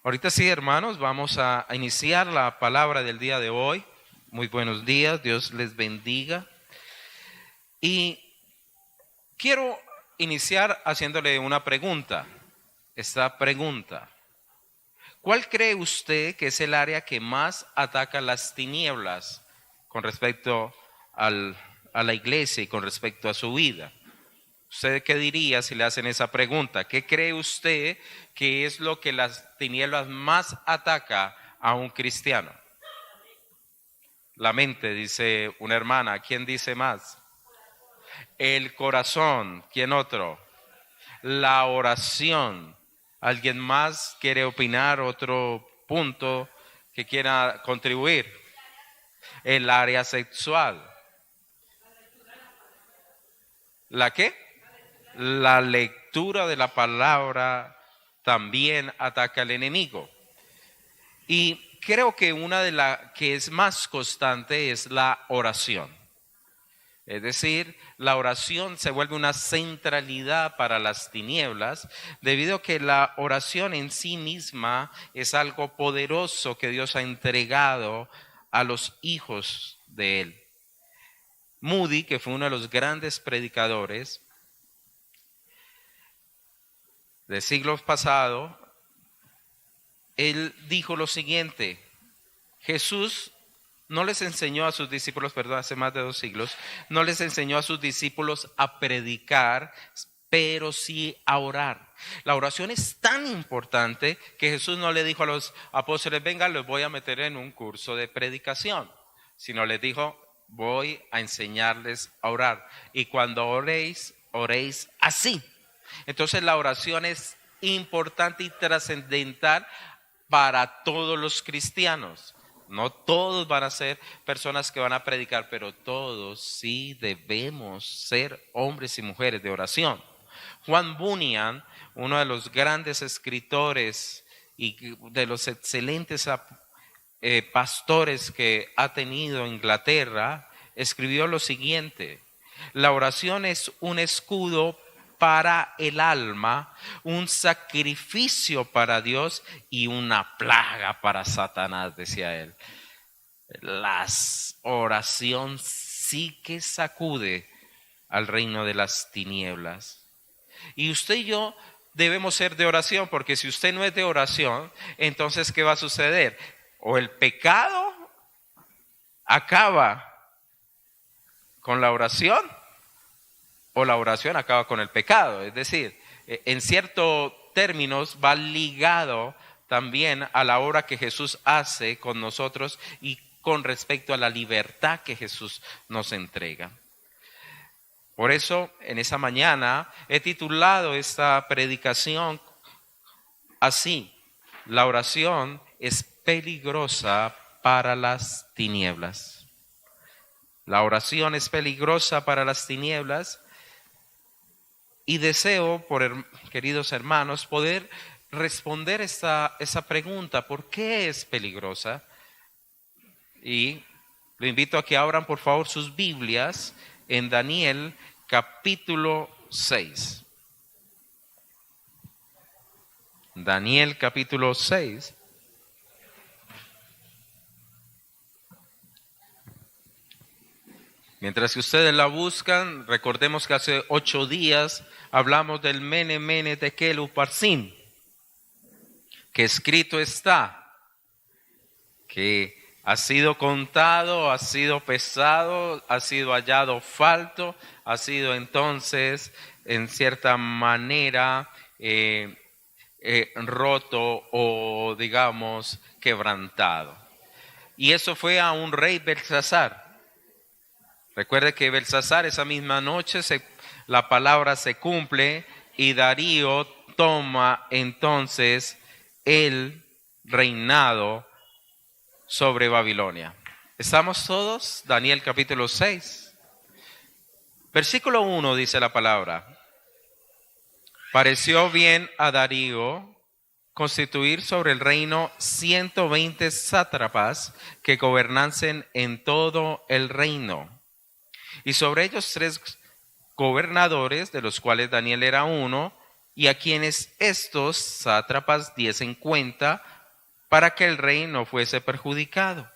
Ahorita sí, hermanos, vamos a iniciar la palabra del día de hoy. Muy buenos días, Dios les bendiga. Y quiero iniciar haciéndole una pregunta. Esta pregunta: ¿cuál cree usted que es el área que más ataca las tinieblas con respecto a la iglesia y con respecto a su vida? ¿Usted qué diría si le hacen esa pregunta? ¿Qué cree usted que es lo que las tinieblas más ataca a un cristiano? La mente, dice una hermana. ¿Quién dice más? El corazón. ¿Quién otro? La oración. ¿Alguien más quiere opinar? Otro punto que quiera contribuir. El área sexual. ¿La qué? La lectura de la palabra también ataca al enemigo. Y creo que una de las que es más constante es la oración. Es decir, la oración se vuelve una centralidad para las tinieblas, debido a que la oración en sí misma es algo poderoso que Dios ha entregado a los hijos de Él. Moody, que fue uno de los grandes predicadores de siglos pasados, él dijo lo siguiente: Jesús no les enseñó a sus discípulos, hace más de 2 siglos, no les enseñó a sus discípulos a predicar, pero sí a orar. La oración es tan importante que Jesús no le dijo a los apóstoles: venga, los voy a meter en un curso de predicación, sino les dijo: voy a enseñarles a orar. Y cuando oréis, oréis así. Entonces la oración es importante y trascendental para todos los cristianos. No todos van a ser personas que van a predicar, pero todos sí debemos ser hombres y mujeres de oración. Juan Bunyan, uno de los grandes escritores y de los excelentes pastores que ha tenido Inglaterra, escribió lo siguiente: la oración es un escudo para el alma, un sacrificio para Dios y una plaga para Satanás, decía él. La oración sí que sacude al reino de las tinieblas. Y usted y yo debemos ser de oración, porque si usted no es de oración, entonces ¿qué va a suceder? O el pecado acaba con la oración, o la oración acaba con el pecado. Es decir, en ciertos términos va ligado también a la obra que Jesús hace con nosotros y con respecto a la libertad que Jesús nos entrega. Por eso, en esa mañana he titulado esta predicación así: la oración es peligrosa para las tinieblas. La oración es peligrosa para las tinieblas. Y deseo, queridos hermanos, poder responder esa pregunta: ¿por qué es peligrosa? Y lo invito a que abran por favor sus Biblias en Daniel capítulo 6. Daniel capítulo 6. Mientras que ustedes la buscan, recordemos que hace 8 días hablamos del Mene, Mene, Tekel, Uparsin, que escrito está, que ha sido contado, ha sido pesado, ha sido hallado falto, ha sido entonces en cierta manera roto o digamos quebrantado. Y eso fue a un rey Belsasar. Recuerde que Belsasar, esa misma noche la palabra se cumple y Darío toma entonces el reinado sobre Babilonia. ¿Estamos todos? Daniel capítulo 6. Versículo 1 dice la palabra: pareció bien a Darío constituir sobre el reino 120 sátrapas que gobernasen en todo el reino. Y sobre ellos 3 gobernadores, de los cuales Daniel era uno, y a quienes estos sátrapas diesen cuenta para que el rey no fuese perjudicado.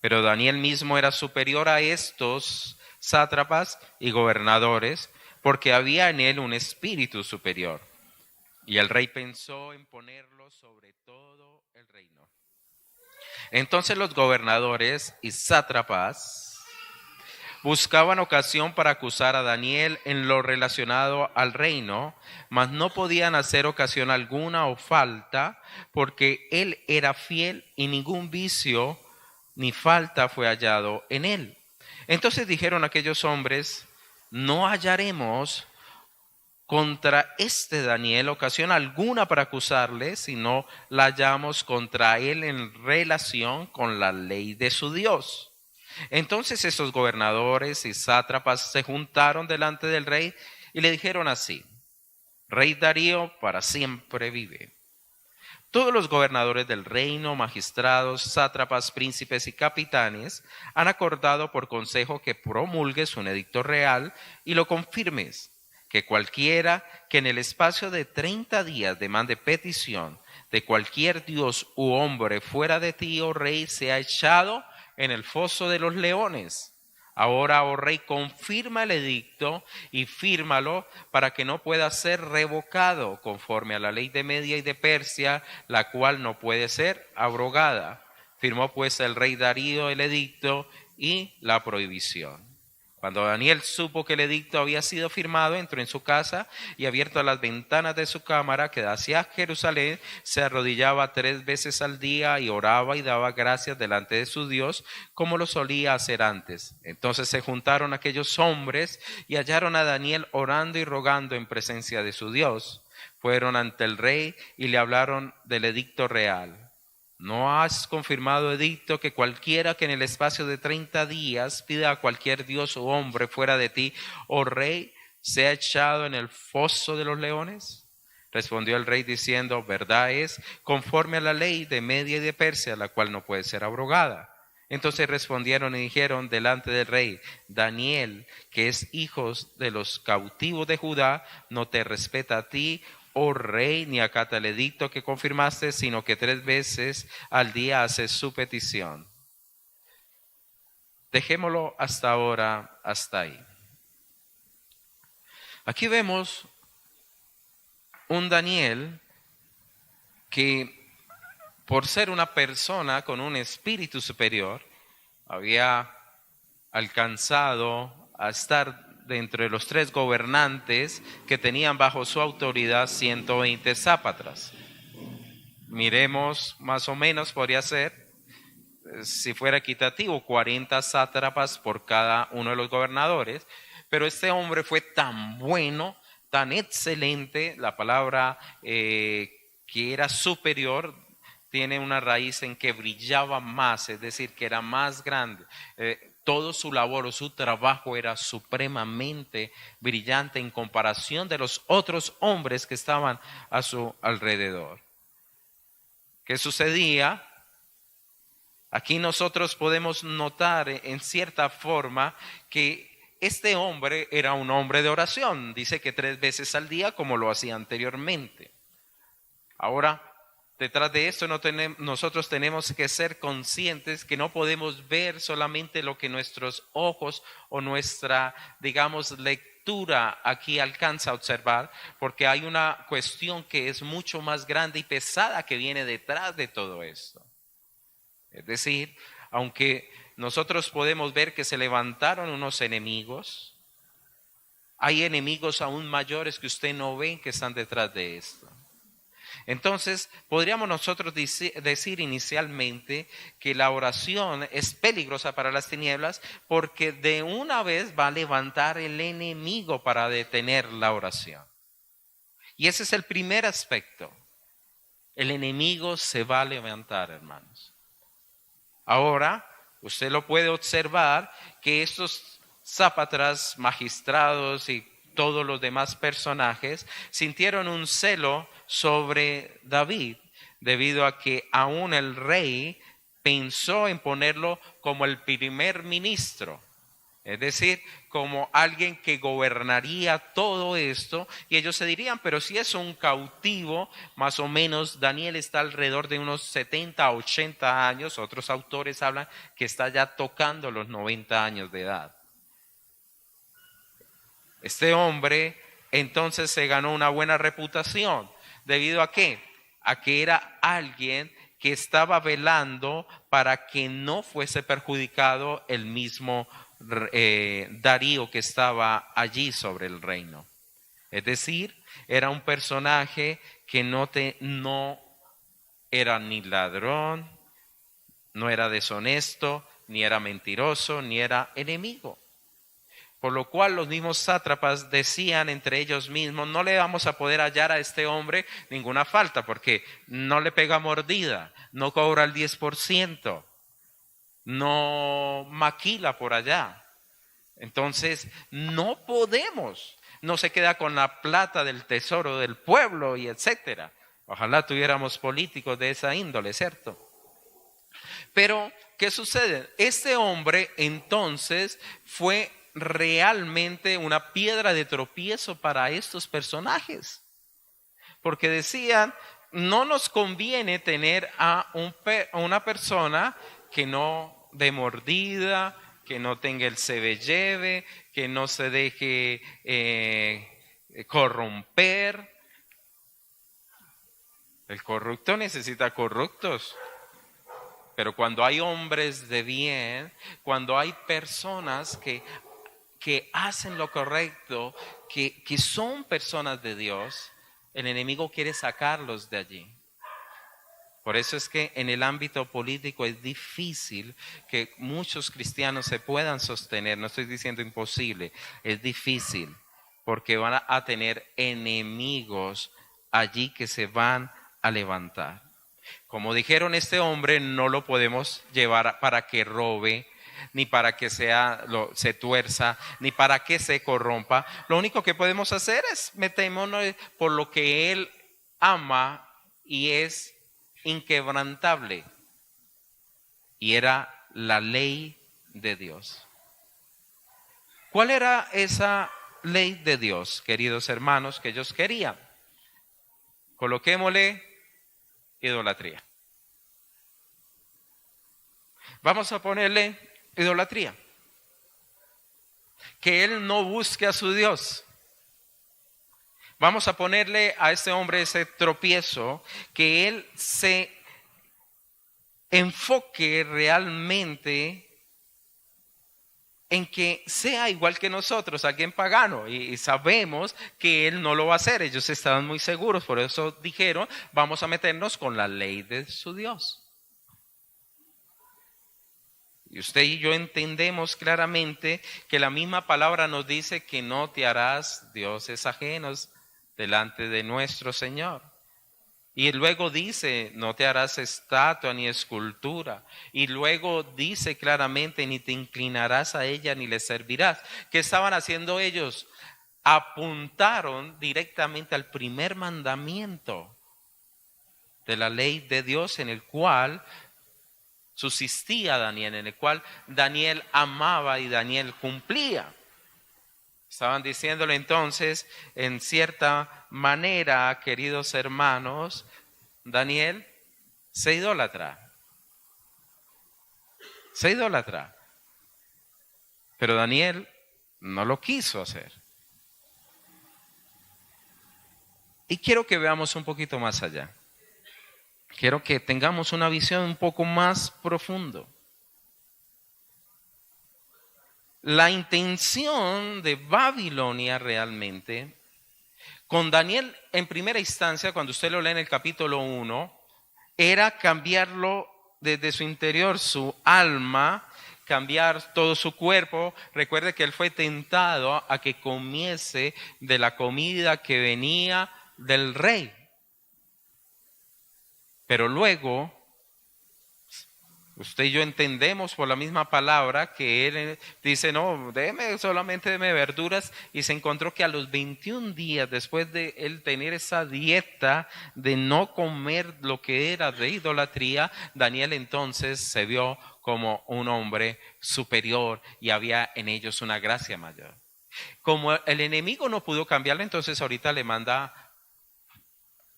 Pero Daniel mismo era superior a estos sátrapas y gobernadores, porque había en él un espíritu superior. Y el rey pensó en ponerlo sobre todo el reino. Entonces los gobernadores y sátrapas buscaban ocasión para acusar a Daniel en lo relacionado al reino, mas no podían hacer ocasión alguna o falta, porque él era fiel y ningún vicio ni falta fue hallado en él. Entonces dijeron aquellos hombres: no hallaremos contra este Daniel ocasión alguna para acusarle, sino la hallamos contra él en relación con la ley de su Dios. Entonces esos gobernadores y sátrapas se juntaron delante del rey y le dijeron así: Rey Darío, para siempre vive. Todos los gobernadores del reino, magistrados, sátrapas, príncipes y capitanes han acordado por consejo que promulgues un edicto real y lo confirmes, que cualquiera que en el espacio de 30 días demande petición de cualquier dios u hombre fuera de ti, oh rey, sea echado en el foso de los leones. Ahora, oh rey, confirma el edicto y fírmalo para que no pueda ser revocado conforme a la ley de Media y de Persia, la cual no puede ser abrogada. Firmó pues el rey Darío el edicto y la prohibición. Cuando Daniel supo que el edicto había sido firmado, entró en su casa y, abierto las ventanas de su cámara que da hacia Jerusalén, se arrodillaba 3 veces al día y oraba y daba gracias delante de su Dios, como lo solía hacer antes. Entonces se juntaron aquellos hombres y hallaron a Daniel orando y rogando en presencia de su Dios. Fueron ante el rey y le hablaron del edicto real. ¿No has confirmado edicto que cualquiera que en el espacio de 30 días pida a cualquier dios o hombre fuera de ti, oh rey, sea echado en el foso de los leones? Respondió el rey diciendo: verdad es, conforme a la ley de Media y de Persia, la cual no puede ser abrogada. Entonces respondieron y dijeron delante del rey: Daniel, que es hijo de los cautivos de Judá, no te respeta a ti, oh rey, ni acata el edicto que confirmaste, sino que 3 veces al día hace su petición. Dejémoslo hasta ahora, hasta ahí. Aquí vemos un Daniel que, por ser una persona con un espíritu superior, había alcanzado a estar dentro de los 3 gobernantes que tenían bajo su autoridad 120 sátrapas. Miremos, más o menos podría ser, si fuera equitativo, 40 sátrapas por cada uno de los gobernadores. Pero este hombre fue tan bueno, tan excelente, la palabra que era superior tiene una raíz en que brillaba más, es decir, que era más grande. Todo su labor o su trabajo era supremamente brillante en comparación de los otros hombres que estaban a su alrededor. ¿Qué sucedía? Aquí nosotros podemos notar en cierta forma que este hombre era un hombre de oración. Dice que 3 veces al día, como lo hacía anteriormente. Ahora, detrás de esto nosotros tenemos que ser conscientes que no podemos ver solamente lo que nuestros ojos o nuestra, digamos, lectura aquí alcanza a observar, porque hay una cuestión que es mucho más grande y pesada que viene detrás de todo esto. Es decir, aunque nosotros podemos ver que se levantaron unos enemigos, hay enemigos aún mayores que usted no ve que están detrás de esto. Entonces, podríamos nosotros decir inicialmente que la oración es peligrosa para las tinieblas porque de una vez va a levantar el enemigo para detener la oración. Y ese es el primer aspecto. El enemigo se va a levantar, hermanos. Ahora, usted lo puede observar que estos sátrapas, magistrados y todos los demás personajes sintieron un celo sobre David, debido a que aún el rey pensó en ponerlo como el primer ministro. Es decir, como alguien que gobernaría todo esto, y ellos se dirían, pero si es un cautivo, más o menos Daniel está alrededor de unos 70 a 80 años, otros autores hablan que está ya tocando los 90 años de edad. Este hombre entonces se ganó una buena reputación, ¿debido a qué? A que era alguien que estaba velando para que no fuese perjudicado el mismo Darío que estaba allí sobre el reino. Es decir, era un personaje que no era ni ladrón, no era deshonesto, ni era mentiroso, ni era enemigo. Por lo cual los mismos sátrapas decían entre ellos mismos, no le vamos a poder hallar a este hombre ninguna falta, porque no le pega mordida, no cobra el 10%, no maquila por allá. Entonces, no podemos, no se queda con la plata del tesoro del pueblo y etcétera. Ojalá tuviéramos políticos de esa índole, ¿cierto? Pero, ¿qué sucede? Este hombre entonces fue realmente una piedra de tropiezo para estos personajes. Porque decían, no nos conviene tener a una persona que no dé mordida, que no tenga el se ve lleve, que no se deje corromper. El corrupto necesita corruptos. Pero cuando hay hombres de bien, cuando hay personas que hacen lo correcto, que son personas de Dios, el enemigo quiere sacarlos de allí. Por eso es que en el ámbito político es difícil que muchos cristianos se puedan sostener. No estoy diciendo imposible, es difícil porque van a tener enemigos allí que se van a levantar. Como dijeron, este hombre no lo podemos llevar para que robe, ni para que se tuerza, ni para que se corrompa. Lo único que podemos hacer es meternos por lo que él ama y es inquebrantable. Y era la ley de Dios. ¿Cuál era esa ley de Dios, queridos hermanos, que ellos querían? Coloquémosle idolatría. Vamos a ponerle idolatría. Que él no busque a su Dios. Vamos a ponerle a este hombre ese tropiezo, que él se enfoque realmente en que sea igual que nosotros, alguien pagano, y sabemos que él no lo va a hacer. Ellos estaban muy seguros, por eso dijeron, vamos a meternos con la ley de su Dios. Y usted y yo entendemos claramente que la misma palabra nos dice que no te harás dioses ajenos delante de nuestro Señor. Y luego dice, no te harás estatua ni escultura. Y luego dice claramente, ni te inclinarás a ella ni le servirás. ¿Qué estaban haciendo ellos? Apuntaron directamente al primer mandamiento de la ley de Dios, en el cual subsistía Daniel, en el cual Daniel amaba y Daniel cumplía. Estaban diciéndole entonces, en cierta manera, queridos hermanos, Daniel se idólatra. Se idólatra. Pero Daniel no lo quiso hacer. Y quiero que veamos un poquito más allá. Quiero que tengamos una visión un poco más profundo. La intención de Babilonia realmente, con Daniel en primera instancia, cuando usted lo lee en el capítulo 1, era cambiarlo desde su interior, su alma, cambiar todo su cuerpo. Recuerde que él fue tentado a que comiese de la comida que venía del rey. Pero luego Usted y yo entendemos por la misma palabra que él dice, no, solamente deme verduras, y se encontró que a los 21 días después de él tener esa dieta de no comer lo que era de idolatría, Daniel entonces se vio como un hombre superior y había en ellos una gracia mayor. Como el enemigo no pudo cambiarlo, entonces ahorita le manda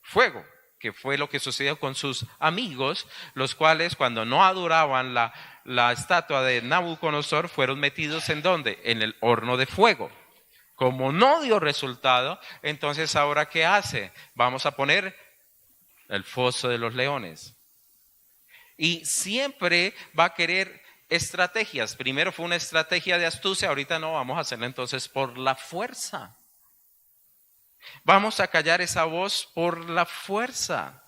fuego, que fue lo que sucedió con sus amigos, los cuales cuando no adoraban la estatua de Nabucodonosor fueron metidos ¿en dónde? En el horno de fuego. Como no dio resultado, entonces ahora ¿qué hace? Vamos a poner el foso de los leones. Y siempre va a querer estrategias. Primero fue una estrategia de astucia, ahorita no, vamos a hacerla entonces por la fuerza. Vamos a callar esa voz por la fuerza.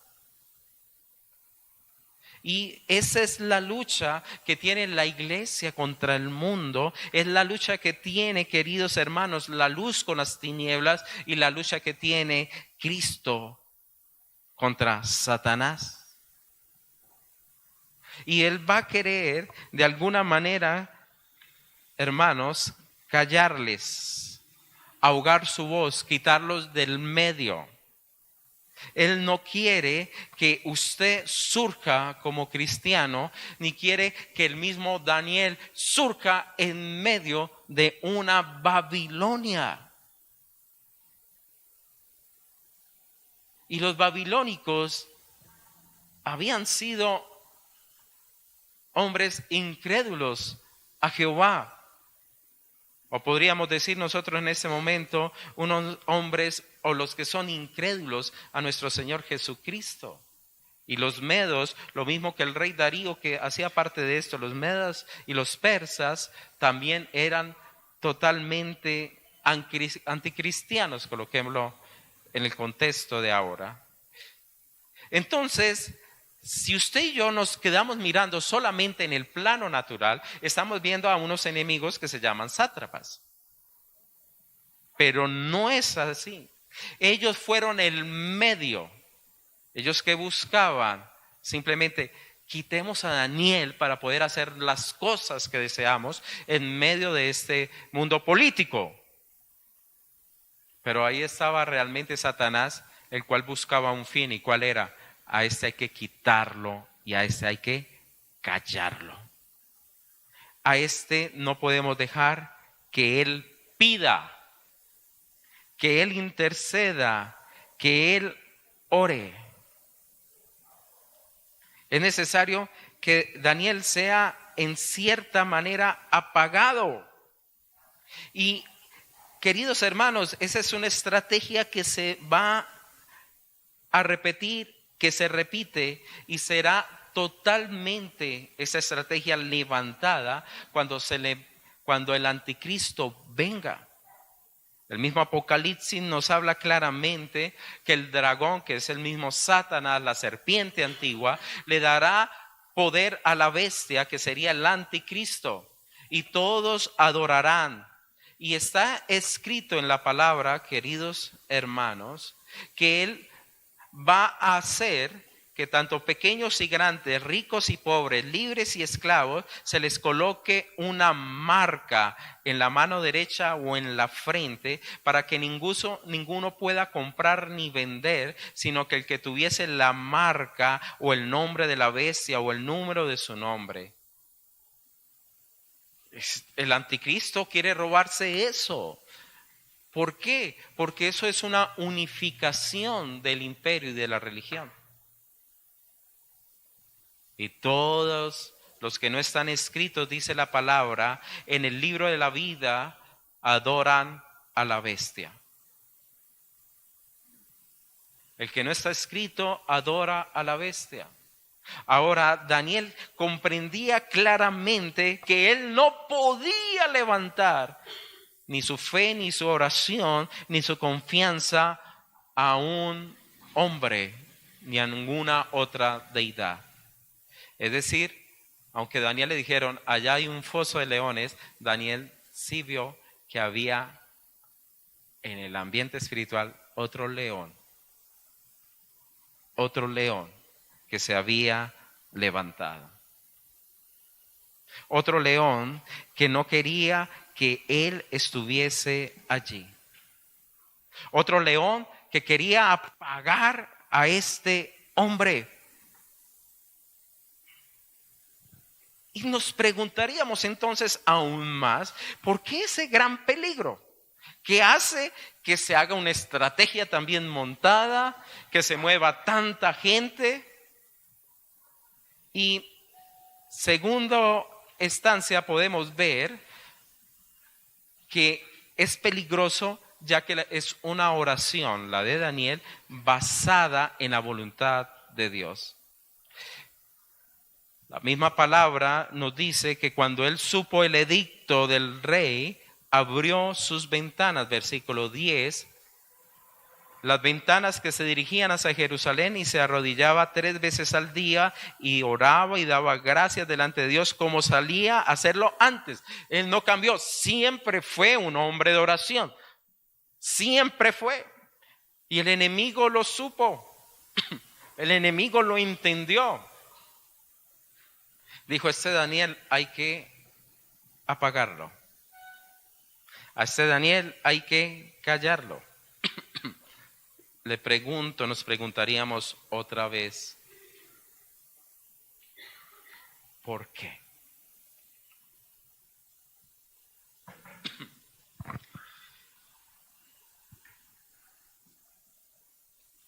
Y esa es la lucha que tiene la iglesia contra el mundo. Es la lucha que tiene, queridos hermanos, la luz con las tinieblas y la lucha que tiene Cristo contra Satanás. Y él va a querer, de alguna manera, hermanos, callarles, ahogar su voz, quitarlos del medio. Él no quiere que usted surja como cristiano, ni quiere que el mismo Daniel surja en medio de una Babilonia. Y los babilónicos habían sido hombres incrédulos a Jehová. O podríamos decir nosotros en ese momento, unos hombres o los que son incrédulos a nuestro Señor Jesucristo. Y los medos, lo mismo que el rey Darío que hacía parte de esto, los medas y los persas también eran totalmente anticristianos, coloquémoslo en el contexto de ahora. Entonces, si usted y yo nos quedamos mirando solamente en el plano natural, estamos viendo a unos enemigos que se llaman sátrapas. Pero no es así. Ellos fueron el medio. Ellos que buscaban simplemente quitemos a Daniel para poder hacer las cosas que deseamos en medio de este mundo político. Pero ahí estaba realmente Satanás, el cual buscaba un fin. ¿Y cuál era? A este hay que quitarlo y a este hay que callarlo. A este no podemos dejar que él pida, que él interceda, que él ore. Es necesario que Daniel sea en cierta manera apagado. Y queridos hermanos, esa es una estrategia que se va a repetir, que se repite y será totalmente esa estrategia levantada cuando el anticristo venga. El mismo Apocalipsis nos habla claramente que el dragón, que es el mismo Satanás, la serpiente antigua, le dará poder a la bestia, que sería el anticristo, y todos adorarán. Y está escrito en la palabra, queridos hermanos, que él va a hacer que tanto pequeños y grandes, ricos y pobres, libres y esclavos, se les coloque una marca en la mano derecha o en la frente para que ninguno pueda comprar ni vender, sino que el que tuviese la marca o el nombre de la bestia o el número de su nombre. El anticristo quiere robarse eso. ¿Por qué? Porque eso es una unificación del imperio y de la religión. Y todos los que no están escritos, dice la palabra, en el libro de la vida, adoran a la bestia. El que no está escrito, adora a la bestia. Ahora, Daniel comprendía claramente que él no podía levantar ni su fe, ni su oración, ni su confianza a un hombre, ni a ninguna otra deidad. Es decir, aunque Daniel le dijeron, allá hay un foso de leones, Daniel sí vio que había en el ambiente espiritual otro león que se había levantado. Otro león que no quería que él estuviese allí. Otro león que quería apagar a este hombre. Y nos preguntaríamos entonces aún más, ¿por qué ese gran peligro? ¿Qué hace que se haga una estrategia también montada, que se mueva tanta gente? Y segundo instancia podemos ver que es peligroso ya que es una oración, la de Daniel, basada en la voluntad de Dios. La misma palabra nos dice que cuando él supo el edicto del rey, abrió sus ventanas, versículo 10, las ventanas que se dirigían hacia Jerusalén, y se arrodillaba 3 veces al día y oraba y daba gracias delante de Dios como salía a hacerlo antes. Él no cambió, siempre fue un hombre de oración, siempre fue. Y el enemigo lo supo, el enemigo lo entendió. Dijo, Daniel hay que apagarlo. A Daniel hay que callarlo. Le pregunto, nos preguntaríamos otra vez, ¿por qué?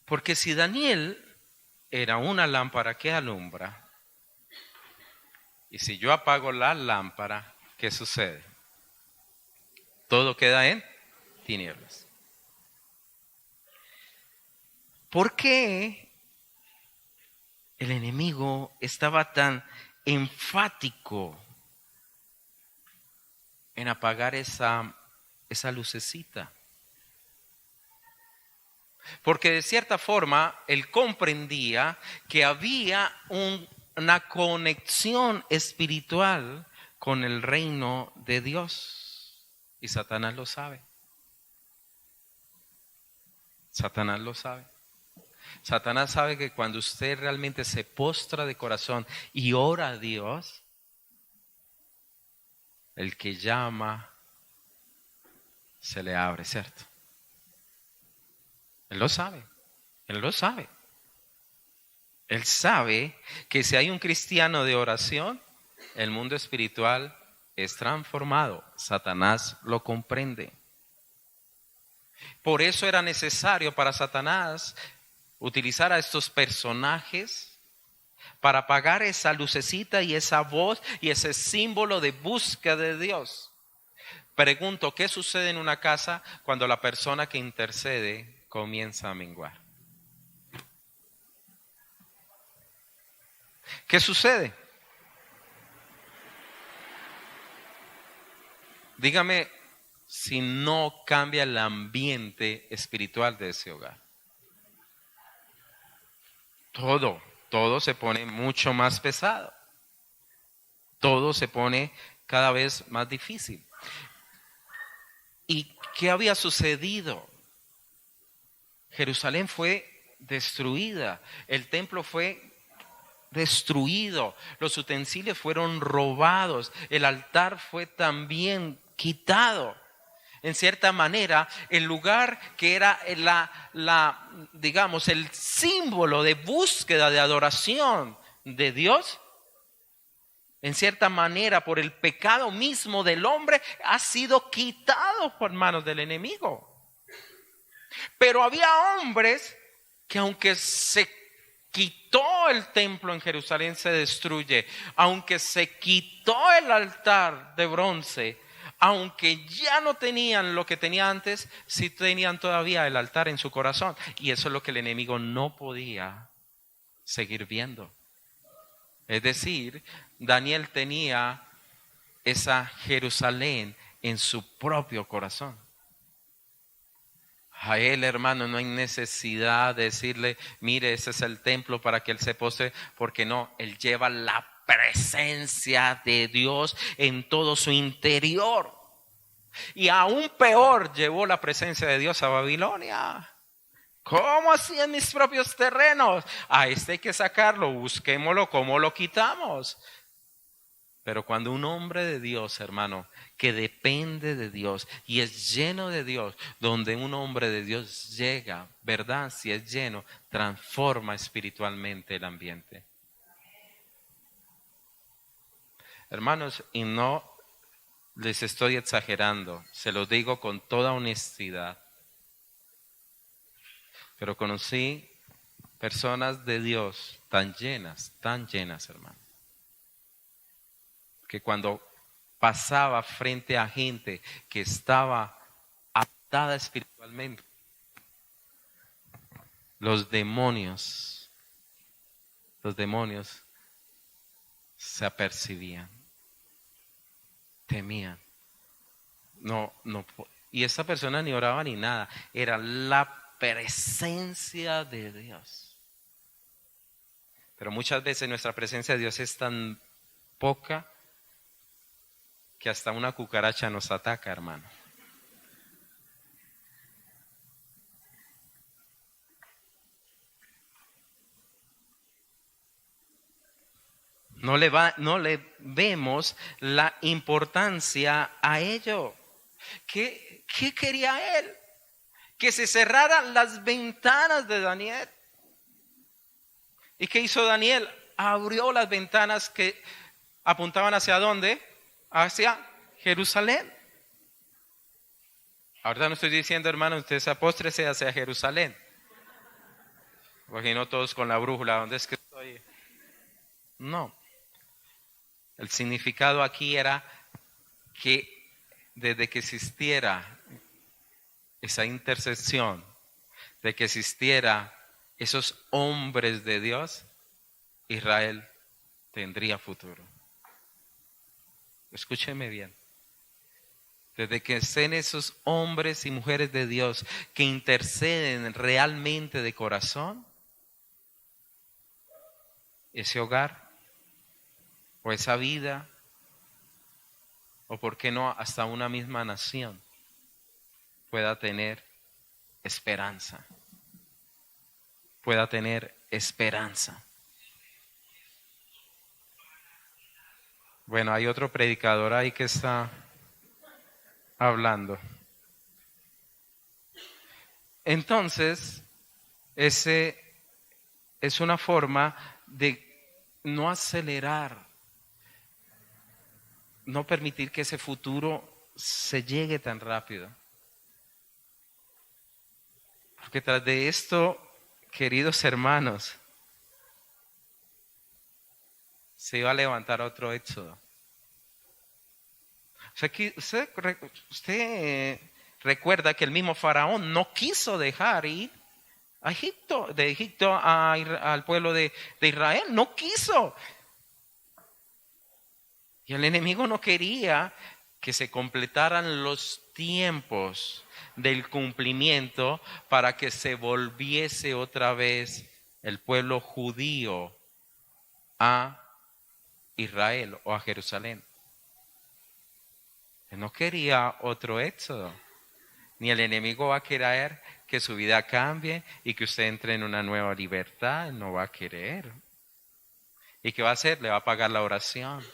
Porque si Daniel era una lámpara que alumbra, y si yo apago la lámpara, ¿qué sucede? Todo queda en tinieblas. ¿Por qué el enemigo estaba tan enfático en apagar esa lucecita? Porque de cierta forma él comprendía que había una conexión espiritual con el reino de Dios. Y Satanás lo sabe. Satanás lo sabe. Satanás sabe que cuando usted realmente se postra de corazón y ora a Dios, el que llama se le abre, ¿cierto? Él lo sabe, él lo sabe. Él sabe que si hay un cristiano de oración, el mundo espiritual es transformado. Satanás lo comprende. Por eso era necesario para Satanás utilizar a estos personajes para apagar esa lucecita y esa voz y ese símbolo de búsqueda de Dios. Pregunto, ¿qué sucede en una casa cuando la persona que intercede comienza a menguar? ¿Qué sucede? Dígame si no cambia el ambiente espiritual de ese hogar. Todo se pone mucho más pesado. Todo se pone cada vez más difícil. ¿Y qué había sucedido? Jerusalén fue destruida, el templo fue destruido, los utensilios fueron robados, el altar fue también quitado. En cierta manera, el lugar que era digamos, el símbolo de búsqueda, de adoración de Dios, en cierta manera, por el pecado mismo del hombre, ha sido quitado por manos del enemigo. Pero había hombres que, aunque se quitó el templo en Jerusalén, se destruye, aunque se quitó el altar de bronce, aunque ya no tenían lo que tenían antes, sí tenían todavía el altar en su corazón. Y eso es lo que el enemigo no podía seguir viendo. Es decir, Daniel tenía esa Jerusalén en su propio corazón. A él, hermano, no hay necesidad de decirle, mire, ese es el templo para que él se postre, porque no, él lleva la presencia de Dios en todo su interior. Y aún peor, llevó la presencia de Dios a Babilonia. ¿Cómo así en mis propios terrenos? A este hay que sacarlo, busquémoslo, ¿cómo lo quitamos? Pero cuando un hombre de Dios, hermano, que depende de Dios y es lleno de Dios, donde un hombre de Dios llega, ¿verdad? Si es lleno, transforma espiritualmente el ambiente. Hermanos, y no les estoy exagerando, se lo digo con toda honestidad, pero conocí personas de Dios tan llenas, hermano, que cuando pasaba frente a gente que estaba atada espiritualmente, los demonios se apercibían, temían. Y esa persona ni oraba ni nada, era la presencia de Dios. Pero muchas veces nuestra presencia de Dios es tan poca que hasta una cucaracha nos ataca, hermano. No le vemos la importancia a ello. ¿Qué quería él? Que se cerraran las ventanas de Daniel. ¿Y qué hizo Daniel? Abrió las ventanas que apuntaban ¿hacia dónde? Hacia Jerusalén. Ahorita no estoy diciendo, hermano, usted apóstrese hacia Jerusalén. Porque no todos con la brújula, ¿dónde es que estoy? No. El significado aquí era que desde que existiera esa intercesión, de que existiera esos hombres de Dios, Israel tendría futuro. Escúcheme bien. Desde que estén esos hombres y mujeres de Dios que interceden realmente de corazón, ese hogar o esa vida, o por qué no hasta una misma nación, pueda tener esperanza. Pueda tener esperanza. Bueno, hay otro predicador ahí que está hablando. Entonces, ese es una forma de no acelerar, no permitir que ese futuro se llegue tan rápido. Porque tras de esto, queridos hermanos, se iba a levantar otro éxodo. O sea, que usted recuerda que el mismo faraón no quiso dejar ir a Egipto, de Egipto al pueblo de Israel, no quiso. Y el enemigo no quería que se completaran los tiempos del cumplimiento para que se volviese otra vez el pueblo judío a Israel o a Jerusalén. Él no quería otro éxodo. Ni el enemigo va a querer que su vida cambie y que usted entre en una nueva libertad. Él no va a querer. ¿Y qué va a hacer? Le va a pagar la oración.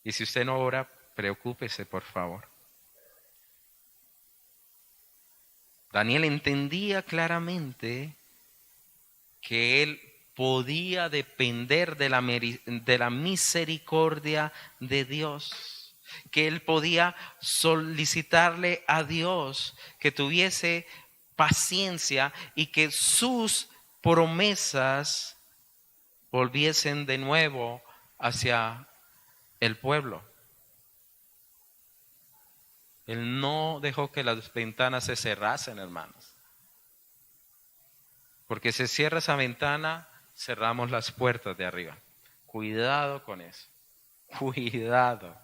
Y si usted no ora, preocúpese, por favor. Daniel entendía claramente que él podía depender de la misericordia de Dios, que él podía solicitarle a Dios que tuviese paciencia y que sus promesas volviesen de nuevo hacia el pueblo. Él no dejó que las ventanas se cerrasen, hermanos. Porque si cierra esa ventana, cerramos las puertas de arriba. Cuidado con eso. Cuidado.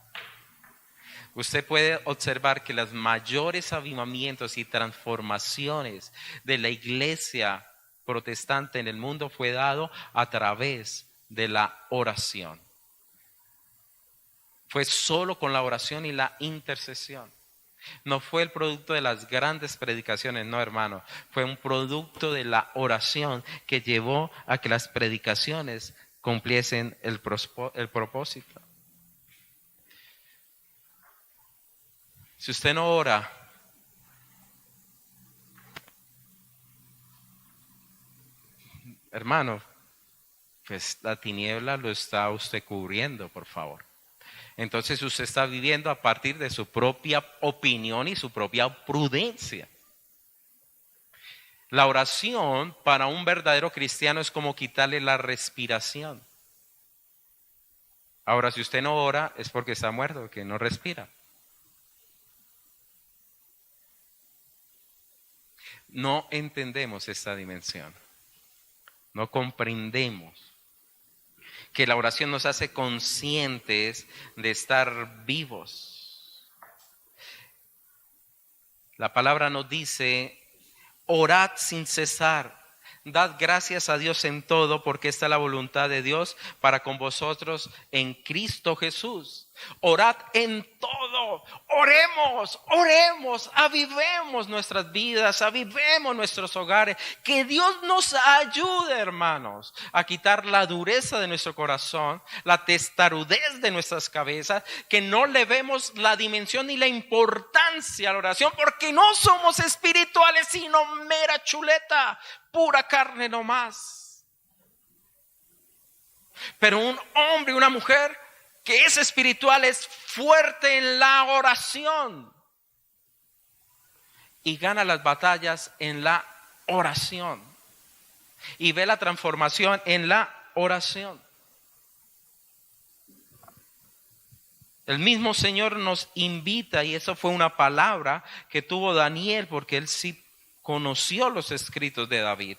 Usted puede observar que los mayores avivamientos y transformaciones de la iglesia protestante en el mundo fue dado a través de la oración. Fue solo con la oración y la intercesión. No fue el producto de las grandes predicaciones, no, hermano. Fue un producto de la oración que llevó a que las predicaciones cumpliesen el propósito. Si usted no ora, hermano, pues la tiniebla lo está usted cubriendo, por favor. Entonces usted está viviendo a partir de su propia opinión y su propia prudencia. La oración para un verdadero cristiano es como quitarle la respiración. Ahora, si usted no ora, es porque está muerto, que no respira. No entendemos esta dimensión. No comprendemos que la oración nos hace conscientes de estar vivos. La palabra nos dice: orad sin cesar, dad gracias a Dios en todo, porque esta es la voluntad de Dios para con vosotros en Cristo Jesús. Orad en todo, oremos, avivemos nuestras vidas, avivemos nuestros hogares. Que Dios nos ayude, hermanos, a quitar la dureza de nuestro corazón, la testarudez de nuestras cabezas, que no le vemos la dimensión ni la importancia a la oración, porque no somos espirituales, sino mera chuleta, pura carne nomás. Pero un hombre y una mujer que es espiritual es fuerte en la oración y gana las batallas en la oración y ve la transformación en la oración. El mismo Señor nos invita, y eso fue una palabra que tuvo Daniel, porque él sí conoció los escritos de David.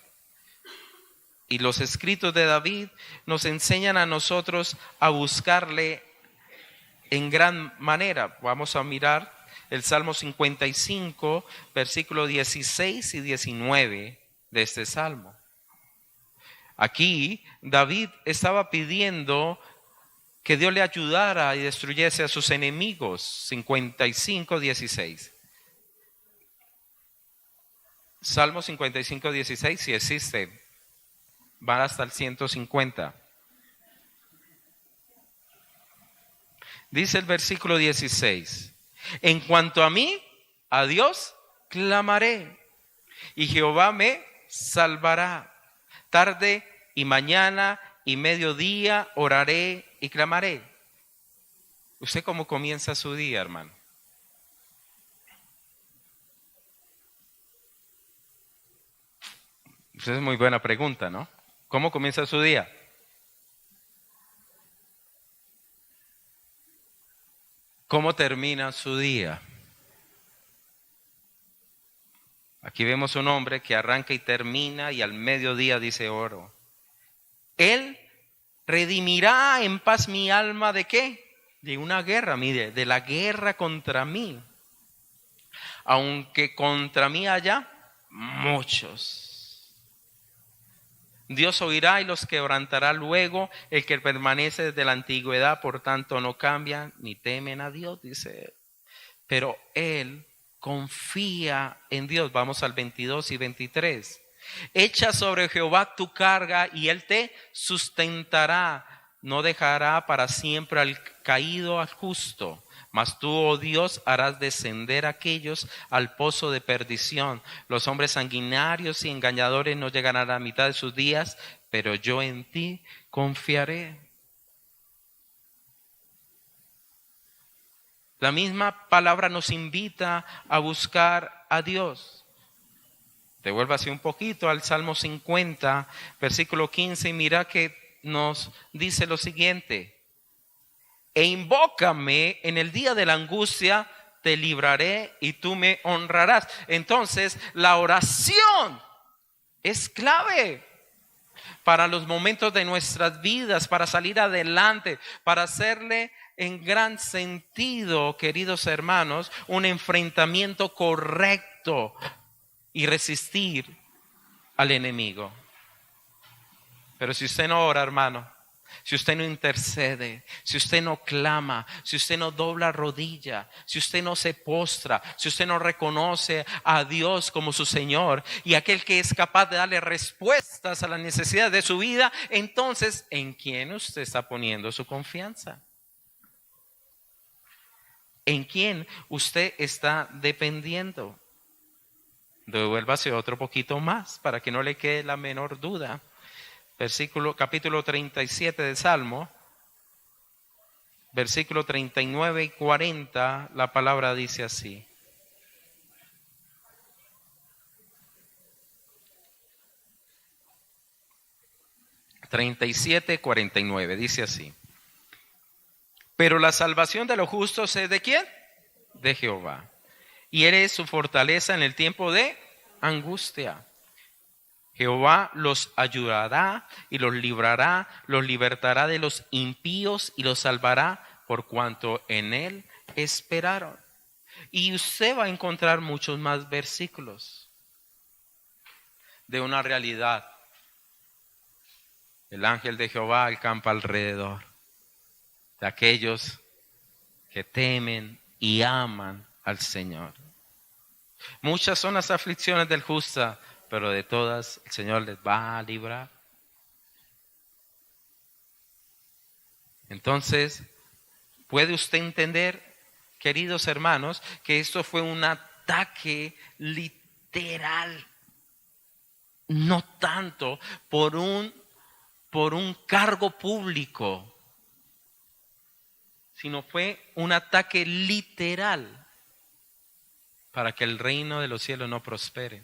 Y los escritos de David nos enseñan a nosotros a buscarle en gran manera. Vamos a mirar el Salmo 55, versículos 16 y 19 de este Salmo. Aquí David estaba pidiendo que Dios le ayudara y destruyese a sus enemigos. 55, 16. Salmo 55, 16, si existe. Van hasta el 150. Dice el versículo 16: en cuanto a mí, a Dios clamaré, y Jehová me salvará. Tarde y mañana y mediodía oraré y clamaré. ¿Usted cómo comienza su día, hermano? Esa es muy buena pregunta, ¿no? ¿Cómo comienza su día? ¿Cómo termina su día? Aquí vemos un hombre que arranca y termina y al mediodía dice oro. Él redimirá en paz mi alma ¿de qué? De una guerra, mire, de la guerra contra mí. Aunque contra mí haya muchos. Dios oirá y los quebrantará luego. El que permanece desde la antigüedad, por tanto no cambia ni temen a Dios, dice él. Pero él confía en Dios. Vamos al 22 y 23. Echa sobre Jehová tu carga y él te sustentará. No dejará para siempre al caído al justo. Mas tú, oh Dios, harás descender a aquellos al pozo de perdición. Los hombres sanguinarios y engañadores no llegarán a la mitad de sus días, pero yo en ti confiaré. La misma palabra nos invita a buscar a Dios. Devuélvase un poquito al Salmo 50, versículo 15, y mira que nos dice lo siguiente: e invócame en el día de la angustia, te libraré y tú me honrarás. Entonces, la oración es clave para los momentos de nuestras vidas, para salir adelante, para hacerle en gran sentido, queridos hermanos, un enfrentamiento correcto y resistir al enemigo. Pero si usted no ora, hermano, si usted no intercede, si usted no clama, si usted no dobla rodilla, si usted no se postra, si usted no reconoce a Dios como su Señor y aquel que es capaz de darle respuestas a las necesidades de su vida, entonces, ¿en quién usted está poniendo su confianza? ¿En quién usted está dependiendo? Devuélvase otro poquito más para que no le quede la menor duda. Capítulo 37 del Salmo, versículo 39 y 40, la palabra dice así. (37:49) dice así: pero la salvación de los justos es ¿de quién? De Jehová. Y Él es su fortaleza en el tiempo de angustia. Jehová los ayudará y los librará, los libertará de los impíos y los salvará por cuanto en Él esperaron. Y usted va a encontrar muchos más versículos de una realidad. El ángel de Jehová acampa alrededor de aquellos que temen y aman al Señor. Muchas son las aflicciones del justo, pero de todas el Señor les va a librar. Entonces, ¿puede usted entender, queridos hermanos, que esto fue un ataque literal? No tanto por un cargo público, sino fue un ataque literal para que el reino de los cielos no prospere.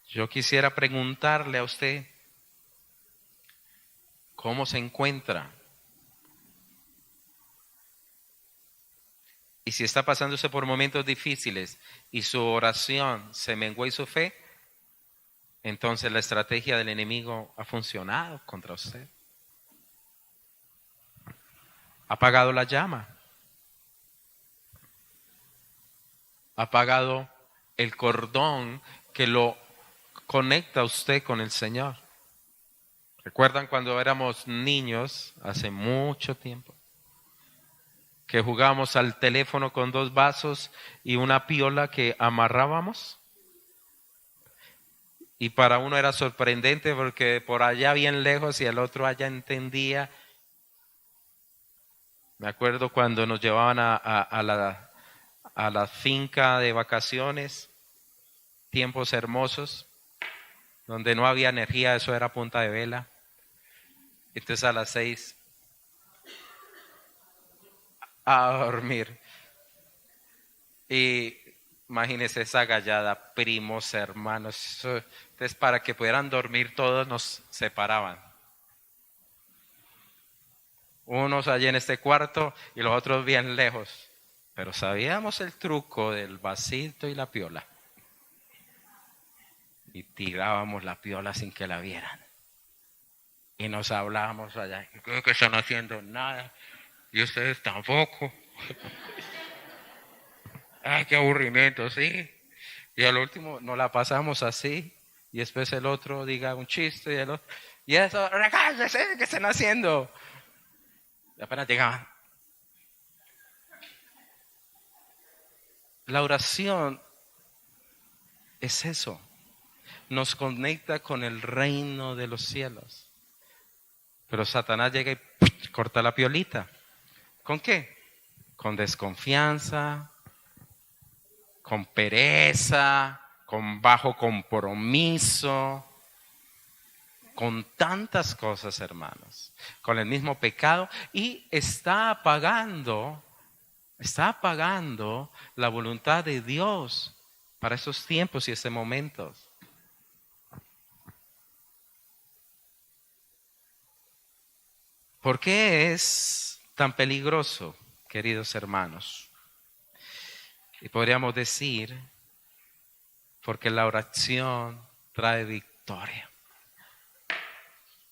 Yo quisiera preguntarle a usted, ¿cómo se encuentra? Y si está pasándose por momentos difíciles y su oración se menguó y su fe, entonces la estrategia del enemigo ha funcionado contra usted. Ha apagado la llama. Ha apagado el cordón que lo conecta a usted con el Señor. ¿Recuerdan cuando éramos niños, hace mucho tiempo, que jugábamos al teléfono con 2 vasos y una piola que amarrábamos? Y para uno era sorprendente porque por allá bien lejos y el otro allá entendía. Me acuerdo cuando nos llevaban a la finca de vacaciones, tiempos hermosos, donde no había energía, eso era punta de vela. Entonces a las 6 a dormir. Y imagínense esa gallada, primos, hermanos. Entonces para que pudieran dormir todos nos separaban. Unos allí en este cuarto y los otros bien lejos. Pero sabíamos el truco del vasito y la piola. Y tirábamos la piola sin que la vieran. Y nos hablábamos allá. ¿Qué están haciendo? Nada. Y ustedes tampoco. Ay, qué aburrimiento, sí. Y al último nos la pasamos así. Y después el otro diga un chiste y el otro. Y eso, recállense, ¿qué están haciendo? Y apenas llegaban. La oración es eso. Nos conecta con el reino de los cielos. Pero Satanás llega y corta la piolita. ¿Con qué? Con desconfianza, con pereza, con bajo compromiso, con tantas cosas, hermanos, con el mismo pecado, y está apagando la voluntad de Dios para esos tiempos y esos momentos. ¿Por qué es tan peligroso, queridos hermanos? Y podríamos decir, porque la oración trae victoria.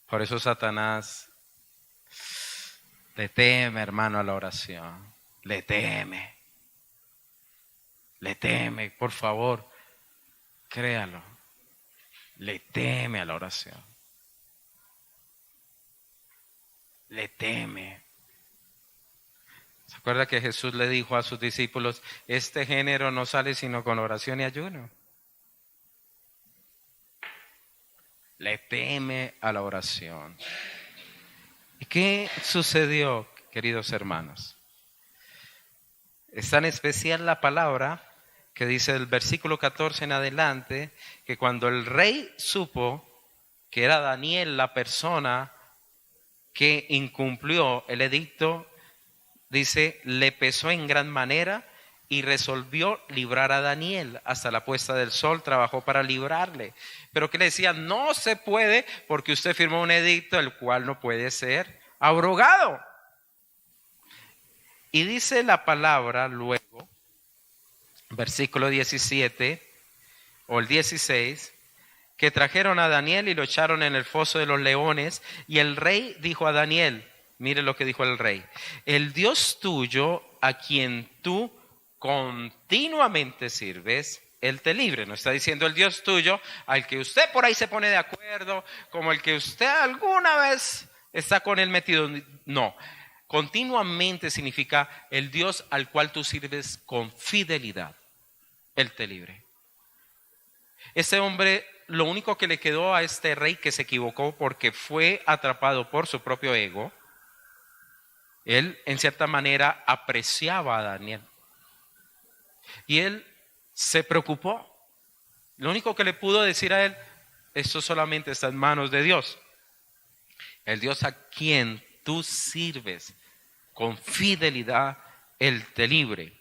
Por eso Satanás le teme, hermano, a la oración. Le teme. Le teme, por favor, créalo. Le teme a la oración. le teme. ¿Se acuerda que Jesús le dijo a sus discípulos, este género no sale sino con oración y ayuno? Le teme a la oración. ¿Y qué sucedió, queridos hermanos? Es tan especial la palabra que dice el versículo 14 en adelante, que cuando el rey supo que era Daniel la persona que incumplió el edicto, dice, le pesó en gran manera y resolvió librar a Daniel. Hasta la puesta del sol trabajó para librarle. Pero que le decía, no se puede porque usted firmó un edicto el cual no puede ser abrogado. Y dice la palabra luego, versículo 17 o el 16, que trajeron a Daniel y lo echaron en el foso de los leones, y el rey dijo a Daniel, mire lo que dijo el rey, el Dios tuyo a quien tú continuamente sirves, Él te libre. No está diciendo el Dios tuyo al que usted por ahí se pone de acuerdo, como el que usted alguna vez está con él metido. No, continuamente significa el Dios al cual tú sirves con fidelidad. Él te libre. Ese hombre, lo único que le quedó a este rey que se equivocó porque fue atrapado por su propio ego, él en cierta manera apreciaba a Daniel. Y él se preocupó. Lo único que le pudo decir a él, esto solamente está en manos de Dios. El Dios a quien tú sirves con fidelidad, Él te libre.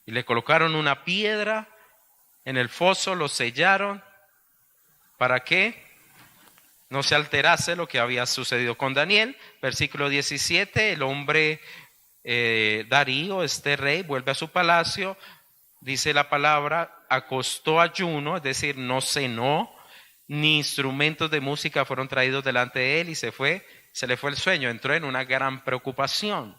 Y le colocaron una piedra en el foso, lo sellaron para que no se alterase lo que había sucedido con Daniel. Versículo 17, el hombre Darío, este rey, vuelve a su palacio, dice la palabra, acostó ayuno, es decir, no cenó, ni instrumentos de música fueron traídos delante de él y se le fue el sueño, entró en una gran preocupación.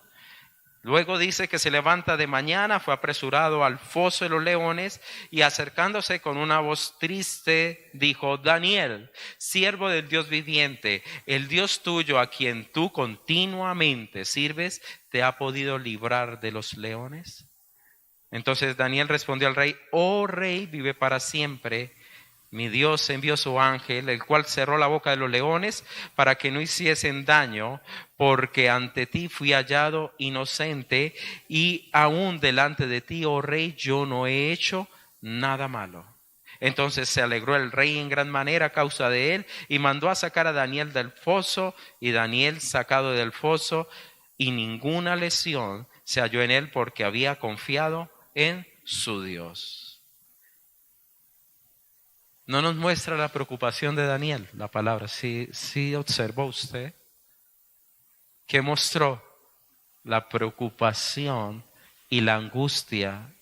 Luego dice que se levanta de mañana, fue apresurado al foso de los leones y acercándose con una voz triste dijo, Daniel, siervo del Dios viviente, el Dios tuyo a quien tú continuamente sirves, ¿te ha podido librar de los leones? Entonces Daniel respondió al rey, oh rey, vive para siempre. Mi Dios envió su ángel, el cual cerró la boca de los leones para que no hiciesen daño, porque ante ti fui hallado inocente y aún delante de ti, oh rey, yo no he hecho nada malo. Entonces se alegró el rey en gran manera a causa de él y mandó a sacar a Daniel del foso, y Daniel sacado del foso y ninguna lesión se halló en él porque había confiado en su Dios. No nos muestra la preocupación de Daniel, la palabra. Sí observó usted que mostró la preocupación y la angustia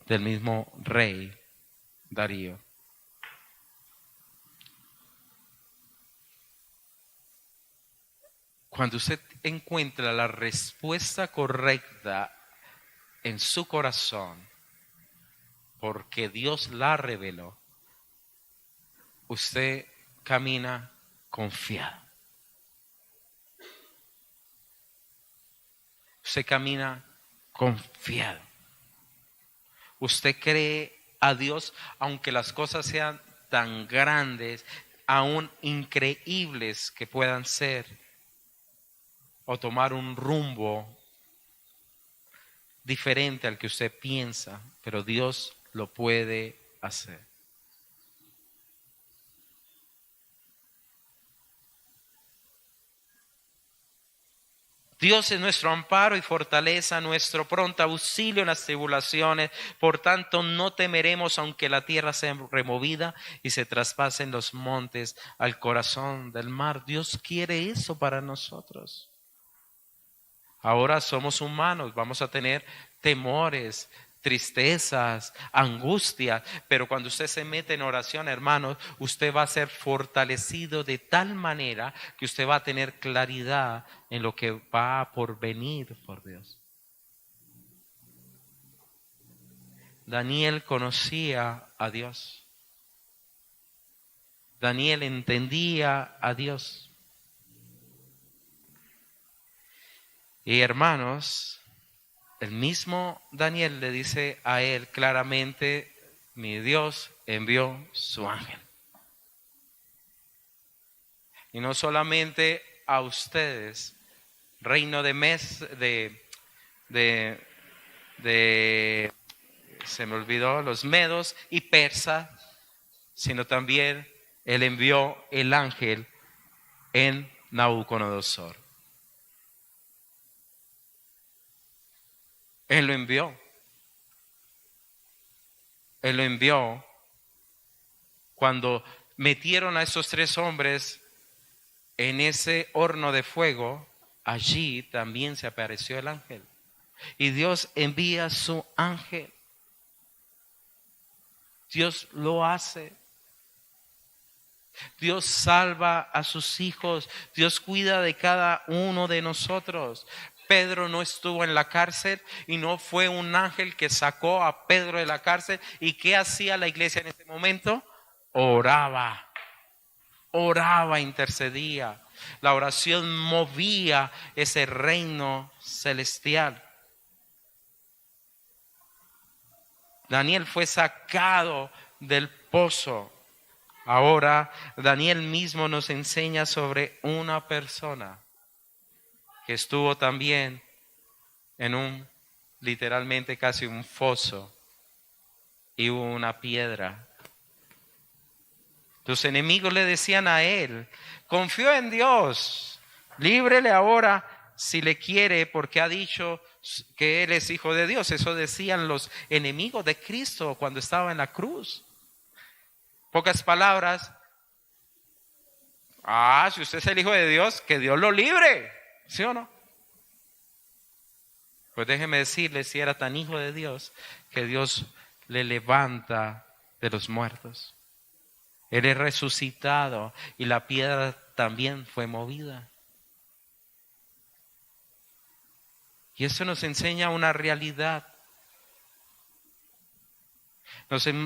del mismo rey Darío. Cuando usted encuentra la respuesta correcta en su corazón, porque Dios la reveló, usted camina confiado. Usted camina confiado. Usted cree a Dios, aunque las cosas sean tan grandes, aún increíbles que puedan ser, o tomar un rumbo diferente al que usted piensa, pero Dios lo puede hacer. Dios es nuestro amparo y fortaleza, nuestro pronto auxilio en las tribulaciones. Por tanto, no temeremos aunque la tierra sea removida y se traspasen los montes al corazón del mar. Dios quiere eso para nosotros. Ahora somos humanos, vamos a tener temores, tristezas, angustia, pero cuando usted se mete en oración, hermanos, usted va a ser fortalecido de tal manera que usted va a tener claridad en lo que va por venir por Dios. Daniel conocía a Dios. Daniel entendía a Dios. Y hermanos, el mismo Daniel le dice a él claramente, mi Dios envió su ángel. Y no solamente a ustedes, reino se me olvidó, los medos y persas, sino también él envió el ángel en Nabucodonosor. Él lo envió. Él lo envió cuando metieron a esos 3 hombres en ese horno de fuego. Allí también se apareció el ángel. Y Dios envía su ángel. Dios lo hace. Dios salva a sus hijos. Dios cuida de cada uno de nosotros. Pedro no estuvo en la cárcel y no fue un ángel que sacó a Pedro de la cárcel. ¿Y qué hacía la iglesia en ese momento? Oraba, intercedía. La oración movía ese reino celestial. Daniel fue sacado del pozo. Ahora Daniel mismo nos enseña sobre una persona que estuvo también en literalmente casi un foso, y hubo una piedra. Tus enemigos le decían a él, confío en Dios, líbrele ahora si le quiere, porque ha dicho que él es hijo de Dios. Eso decían los enemigos de Cristo cuando estaba en la cruz. Pocas palabras, si usted es el hijo de Dios, que Dios lo libre, ¿sí o no? Pues déjeme decirle, si era tan hijo de Dios, que Dios le levanta de los muertos. Él es resucitado y la piedra también fue movida. Y eso nos enseña una realidad.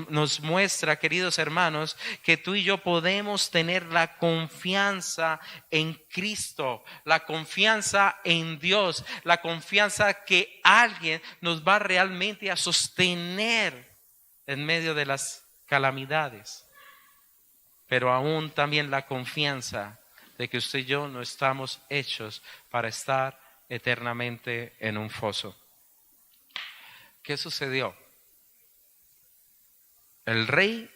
Nos muestra, queridos hermanos, que tú y yo podemos tener la confianza en Cristo, la confianza en Dios, la confianza que alguien nos va realmente a sostener en medio de las calamidades. Pero aún también la confianza de que usted y yo no estamos hechos para estar eternamente en un foso. ¿Qué sucedió? El rey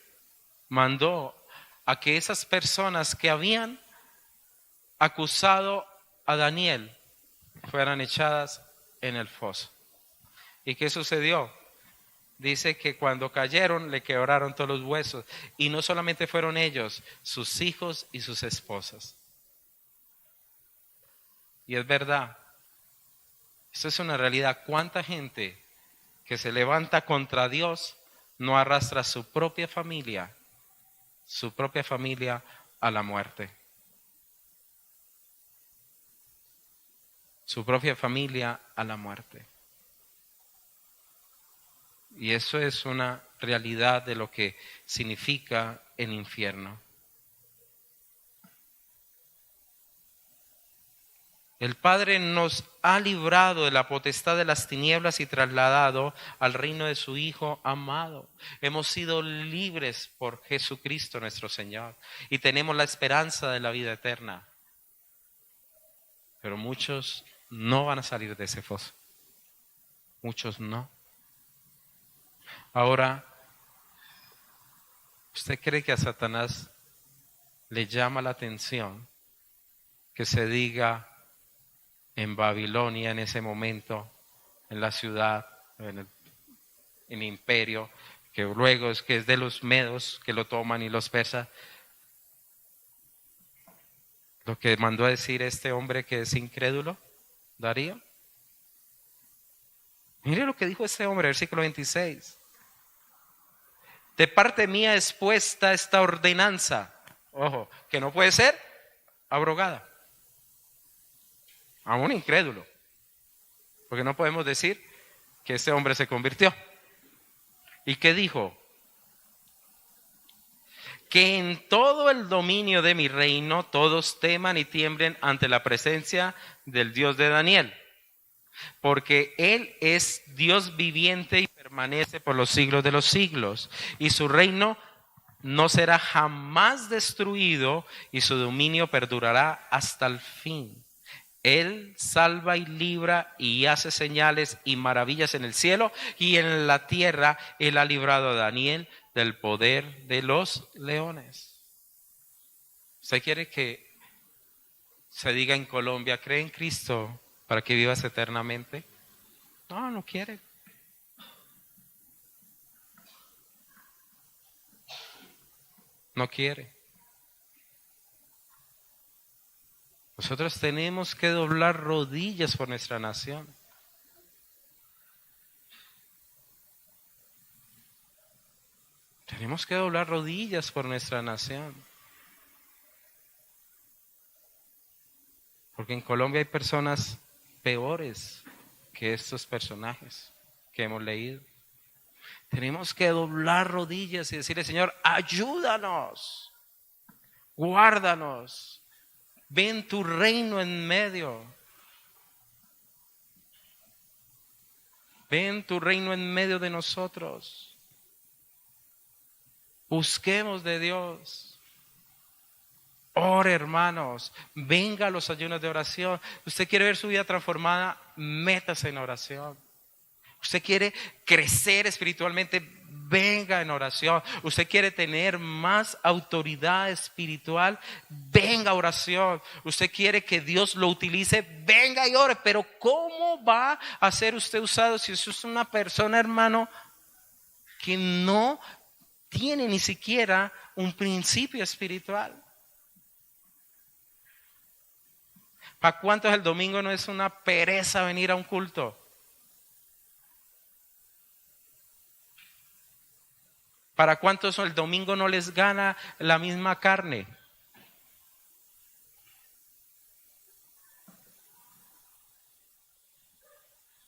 mandó a que esas personas que habían acusado a Daniel fueran echadas en el foso. ¿Y qué sucedió? Dice que cuando cayeron le quebraron todos los huesos. Y no solamente fueron ellos, sus hijos y sus esposas. Y es verdad. Esto es una realidad. ¿Cuánta gente que se levanta contra Dios no arrastra su propia familia a la muerte? Su propia familia a la muerte. Y eso es una realidad de lo que significa el infierno. El Padre nos ha librado de la potestad de las tinieblas y trasladado al reino de su Hijo amado. Hemos sido libres por Jesucristo nuestro Señor y tenemos la esperanza de la vida eterna. Pero muchos no van a salir de ese foso. Muchos no. Ahora, ¿usted cree que a Satanás le llama la atención que se diga en Babilonia en ese momento, en la ciudad, en el imperio, que luego es de los medos que lo toman y los persas? Lo que mandó a decir este hombre que es incrédulo, Darío. Mire lo que dijo este hombre, versículo 26. De parte mía es puesta esta ordenanza, ojo, que no puede ser abrogada. A un incrédulo. Porque no podemos decir que este hombre se convirtió. ¿Y qué dijo? Que en todo el dominio de mi reino todos teman y tiemblen ante la presencia del Dios de Daniel. porque Él es Dios viviente y permanece por los siglos de los siglos, y su reino no será jamás destruido, y su dominio perdurará hasta el fin. Él salva y libra y hace señales y maravillas en el cielo y en la tierra. Él ha librado a Daniel del poder de los leones. ¿Usted quiere que se diga en Colombia, cree en Cristo para que vivas eternamente? No, no quiere. No quiere. Nosotros tenemos que doblar rodillas por nuestra nación. Tenemos que doblar rodillas por nuestra nación. Porque en Colombia hay personas peores que estos personajes que hemos leído. Tenemos que doblar rodillas y decirle, Señor, ayúdanos, guárdanos, ven tu reino en medio. Ven tu reino en medio de nosotros. Busquemos de Dios. Ore, hermanos, venga a los ayunos de oración. Usted quiere ver su vida transformada, métase en oración. Usted quiere crecer espiritualmente, venga en oración. Usted quiere tener más autoridad espiritual, venga a oración. Usted quiere que Dios lo utilice, venga y ore. Pero ¿cómo va a ser usted usado si usted es una persona, hermano, que no tiene ni siquiera un principio espiritual? ¿Para cuántos el domingo no es una pereza venir a un culto? ¿Para cuántos el domingo no les gana la misma carne?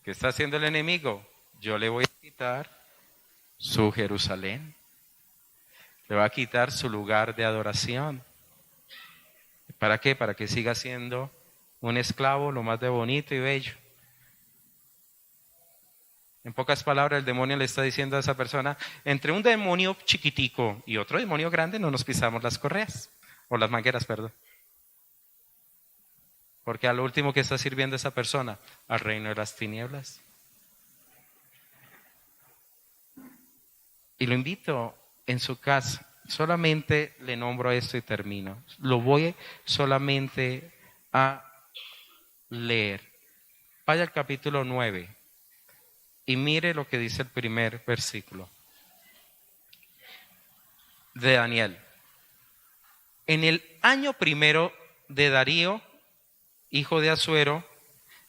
¿Qué está haciendo el enemigo? Yo le voy a quitar su Jerusalén. Le va a quitar su lugar de adoración. ¿Para qué? Para que siga siendo un esclavo lo más de bonito y bello. En pocas palabras, el demonio le está diciendo a esa persona, entre un demonio chiquitico y otro demonio grande no nos pisamos las correas, o las mangueras, perdón. Porque a lo último que está sirviendo esa persona, al reino de las tinieblas. Y lo invito en su casa, solamente le nombro esto y termino. Lo voy solamente a leer. Vaya al capítulo 9. Y mire lo que dice el primer versículo de Daniel. En el año primero de Darío, hijo de Asuero,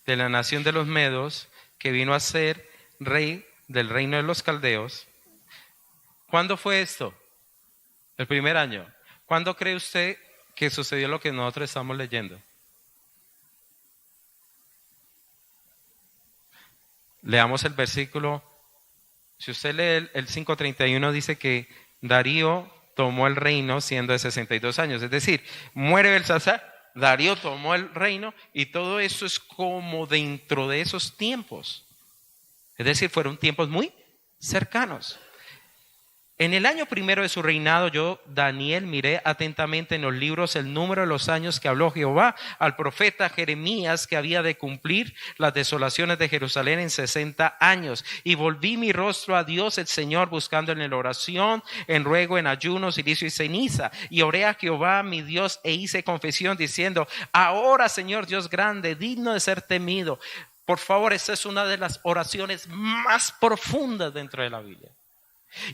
de la nación de los Medos, que vino a ser rey del reino de los caldeos. ¿Cuándo fue esto? El primer año. ¿Cuándo cree usted que sucedió lo que nosotros estamos leyendo? Leamos el versículo. Si usted lee el 5:31, dice que Darío tomó el reino siendo de 62 años. Es decir, muere Belsasar, Darío tomó el reino y todo eso es como dentro de esos tiempos. Es decir, fueron tiempos muy cercanos. En el año primero de su reinado, yo, Daniel, miré atentamente en los libros el número de los años que habló Jehová al profeta Jeremías, que había de cumplir las desolaciones de Jerusalén en 60 años. Y volví mi rostro a Dios el Señor, buscando en la oración, en ruego, en ayuno, silicio y ceniza. Y oré a Jehová mi Dios e hice confesión diciendo, ahora, Señor Dios grande, digno de ser temido. Por favor, esta es una de las oraciones más profundas dentro de la Biblia.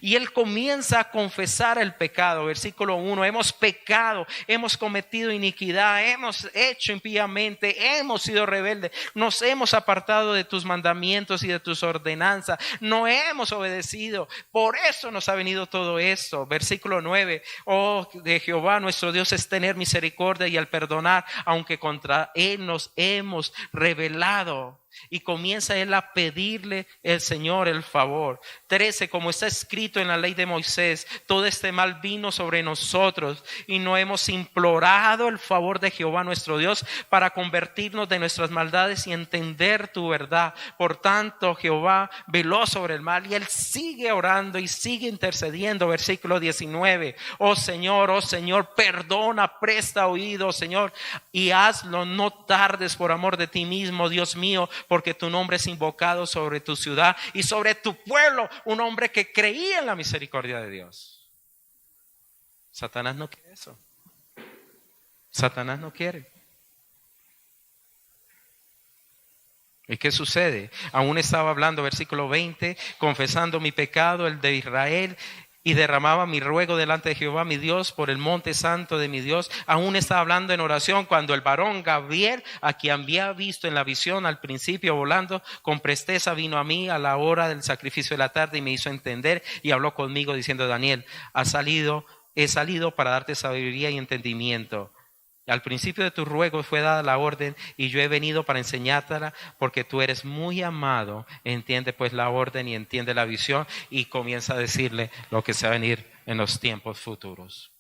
Y él comienza a confesar el pecado. Versículo 1, hemos pecado, hemos cometido iniquidad, hemos hecho impíamente, hemos sido rebeldes, nos hemos apartado de tus mandamientos y de tus ordenanzas, no hemos obedecido, por eso nos ha venido todo esto. Versículo 9, oh, de Jehová nuestro Dios es tener misericordia y al perdonar, aunque contra él nos hemos rebelado. Y comienza él a pedirle el Señor el favor. 13, como está escrito en la ley de Moisés, todo este mal vino sobre nosotros y no hemos implorado el favor de Jehová nuestro Dios para convertirnos de nuestras maldades y entender tu verdad. Por tanto, Jehová veló sobre el mal y él sigue orando y sigue intercediendo. Versículo 19, oh Señor, perdona, presta oído, Señor, y hazlo, no tardes por amor de ti mismo, Dios mío, porque tu nombre es invocado sobre tu ciudad y sobre tu pueblo, un hombre que creía en la misericordia de Dios. Satanás no quiere eso. Satanás no quiere. ¿Y qué sucede? Aún estaba hablando, versículo 20, confesando mi pecado, el de Israel, y derramaba mi ruego delante de Jehová mi Dios por el monte santo de mi Dios. Aún estaba hablando en oración cuando el varón Gabriel, a quien había visto en la visión al principio volando con presteza, vino a mí a la hora del sacrificio de la tarde y me hizo entender y habló conmigo diciendo: Daniel, he salido para darte sabiduría y entendimiento. Al principio de tu ruego fue dada la orden y yo he venido para enseñártela porque tú eres muy amado. Entiende pues la orden y entiende la visión, y comienza a decirle lo que se va a venir en los tiempos futuros.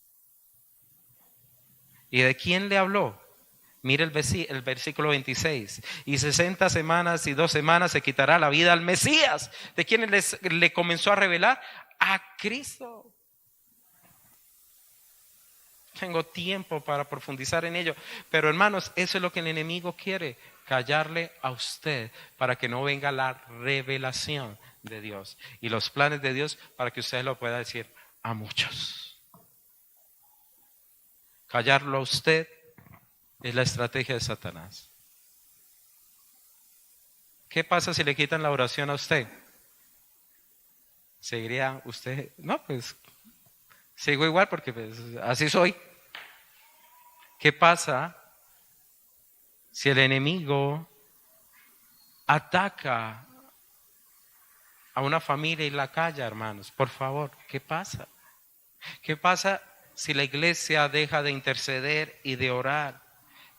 ¿Y de quién le habló? Mire el versículo 26. Y 60 semanas y 2 semanas se quitará la vida al Mesías. ¿De quién le comenzó a revelar? A Cristo. Tengo tiempo para profundizar en ello, pero hermanos, eso es lo que el enemigo quiere: callarle a usted para que no venga la revelación de Dios y los planes de Dios, para que usted lo pueda decir a muchos. Callarlo a usted es la estrategia de Satanás. ¿Qué pasa si le quitan la oración a usted? ¿Seguiría usted? No, pues sigo igual porque pues, así soy. ¿Qué pasa si el enemigo ataca a una familia y la calla, hermanos? Por favor, ¿qué pasa? ¿Qué pasa si la iglesia deja de interceder y de orar?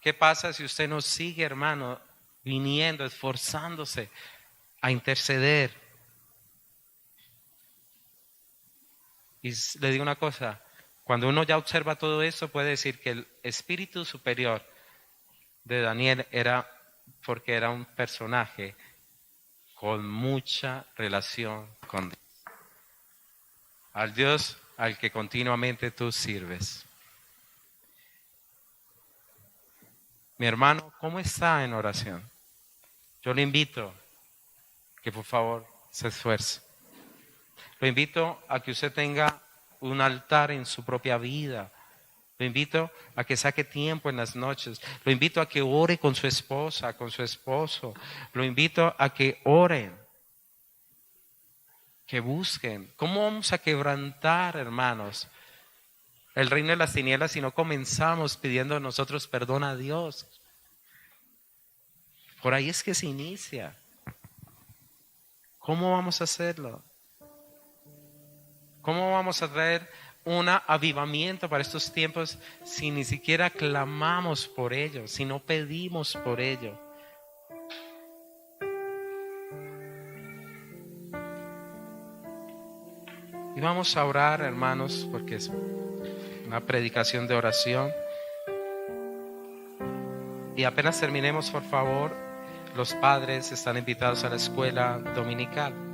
¿Qué pasa si usted no sigue, hermano, viniendo, esforzándose a interceder? Y le digo una cosa: cuando uno ya observa todo eso, puede decir que el espíritu superior de Daniel era porque era un personaje con mucha relación con Dios, al Dios al que continuamente tú sirves. Mi hermano, ¿cómo está en oración? Yo le invito que por favor se esfuerce. Lo invito a que usted tenga un altar en su propia vida. Lo invito a que saque tiempo en las noches. Lo invito a que ore con su esposa, con su esposo. Lo invito a que oren, que busquen. ¿Cómo vamos a quebrantar, hermanos, el reino de las tinieblas si no comenzamos pidiendo nosotros perdón a Dios? Por ahí es que se inicia. ¿Cómo vamos a hacerlo? ¿Cómo vamos a traer un avivamiento para estos tiempos si ni siquiera clamamos por ello, si no pedimos por ello? Y vamos a orar, hermanos, porque es una predicación de oración. Y apenas terminemos, por favor, los padres están invitados a la escuela dominical.